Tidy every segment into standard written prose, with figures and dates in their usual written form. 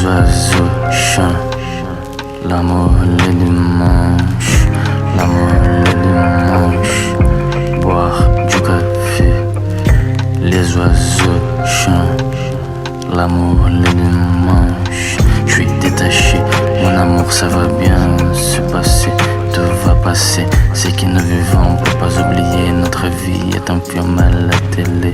oiseaux chantent, l'amour le dimanche, l'amour le dimanche, boire du café, les oiseaux chantent, l'amour le dimanche. Je suis détaché, mon amour ça va bien se passer, tout va passer. C'est que nous vivons, on peut pas oublier, notre vie est un film à la télé.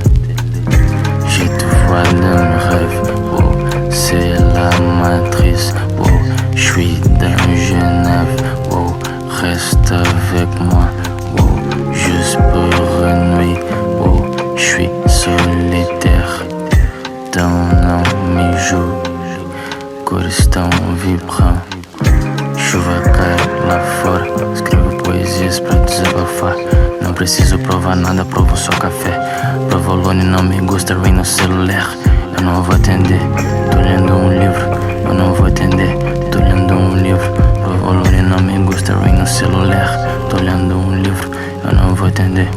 J'ai tout vois dans mes rêves, wow, c'est la matrice, wow, je suis dans Genève, wow, reste avec moi, wow, juste pour une nuit, wow, je suis solitaire dans mes jours, coração vibrant. Chuva cai lá fora, escrevo poesias pra desabafar. Não preciso provar nada, provo só café. Provolone não me gusta, vem no celular. Eu não vou atender, tô lendo um livro. Eu não vou atender, tô lendo um livro. Provolone não me gusta, vem no celular. Tô lendo um livro, eu não vou atender.